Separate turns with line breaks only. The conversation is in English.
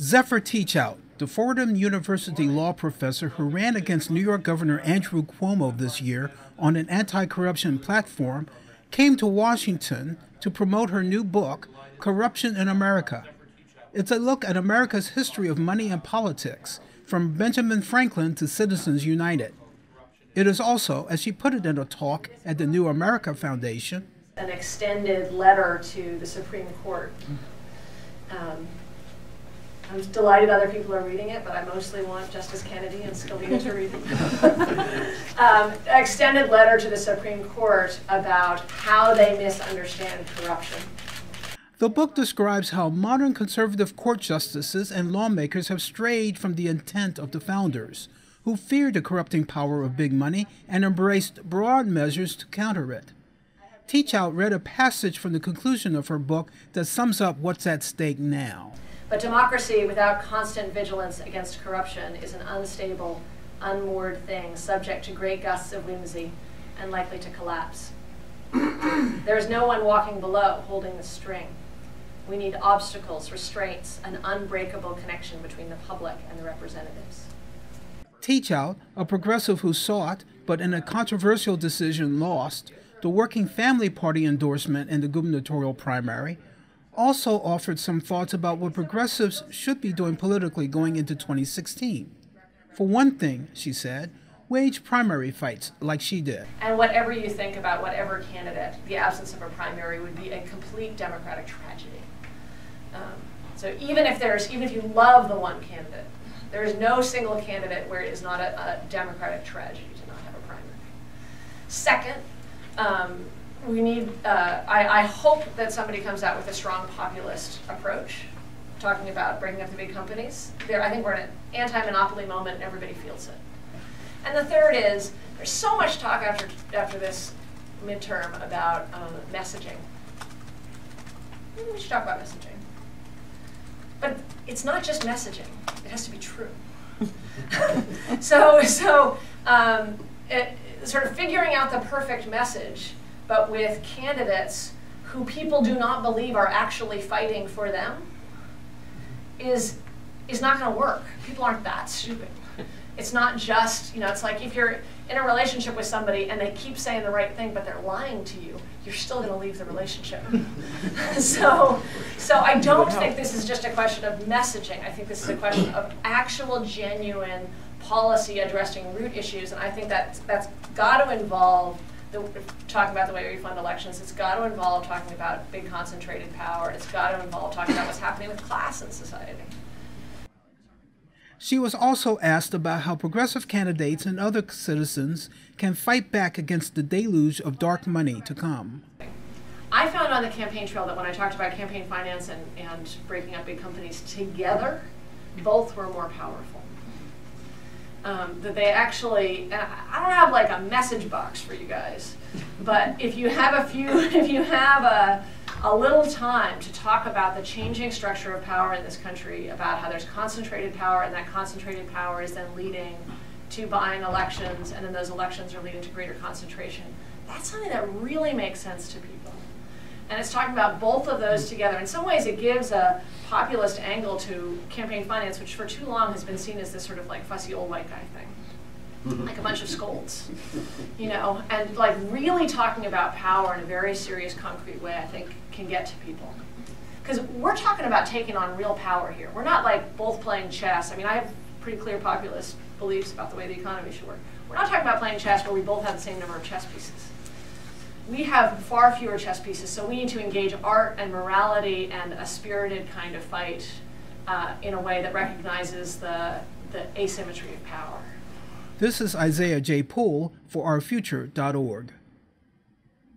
Zephyr Teachout, the Fordham University law professor who ran against New York Governor Andrew Cuomo this year on an anti-corruption platform, came to Washington to promote her new book, Corruption in America. It's a look at America's history of money and politics, from Benjamin Franklin to Citizens United. It is also, as she put it in a talk at the New America Foundation,
an extended letter to the Supreme Court. I'm delighted other people are reading it, but I mostly want Justice Kennedy and Scalia to read it. Extended letter to the Supreme Court about how they misunderstand corruption.
The book describes how modern conservative court justices and lawmakers have strayed from the intent of the founders, who feared the corrupting power of big money and embraced broad measures to counter it. Teachout read a passage from the conclusion of her book that sums up what's at stake now.
But democracy without constant vigilance against corruption is an unstable, unmoored thing, subject to great gusts of whimsy and likely to collapse. There is no one walking below holding the string. We need obstacles, restraints, an unbreakable connection between the public and the representatives.
Teachout, a progressive who sought, but in a controversial decision lost, the Working Family Party endorsement in the gubernatorial primary, also offered some thoughts about what progressives should be doing politically going into 2016. For one thing, she said, wage primary fights like she did.
And whatever you think about whatever candidate, the absence of a primary would be a complete Democratic tragedy. So even if you love the one candidate, there is no single candidate where it is not a Democratic tragedy to not have a primary. Second, we need, I hope that somebody comes out with a strong populist approach, talking about breaking up the big companies. I think we're in an anti-monopoly moment and everybody feels it. And the third is, there's so much talk after this midterm about messaging. Maybe we should talk about messaging. But it's not just messaging, it has to be true. So sort of figuring out the perfect message, but with candidates who people do not believe are actually fighting for them, is not going to work. People aren't that stupid. It's not just, it's like if you're in a relationship with somebody and they keep saying the right thing, but they're lying to you, you're still going to leave the relationship. So I don't think this is just a question of messaging. I think this is a question of actual, genuine policy addressing root issues, and I think that's got to involve talking about the way we fund elections. It's got to involve talking about big concentrated power. It's got to involve talking about what's happening with class in society.
She was also asked about how progressive candidates and other citizens can fight back against the deluge of dark money to come.
I found on the campaign trail that when I talked about campaign finance and breaking up big companies together, both were more powerful. That they actually, and I don't have like a message box for you guys, but if you have a little time to talk about the changing structure of power in this country, about how there's concentrated power, and that concentrated power is then leading to buying elections, and then those elections are leading to greater concentration, that's something that really makes sense to people. And it's talking about both of those together. In some ways, it gives a populist angle to campaign finance, which for too long has been seen as this sort of like fussy old white guy thing, like a bunch of scolds, and like really talking about power in a very serious, concrete way, I think can get to people. Because we're talking about taking on real power here. We're not like both playing chess. I mean, I have pretty clear populist beliefs about the way the economy should work. We're not talking about playing chess where we both have the same number of chess pieces. We have far fewer chess pieces, so we need to engage art and morality and a spirited kind of fight in a way that recognizes the asymmetry of power.
This is Isaiah J. Poole for OurFuture.org.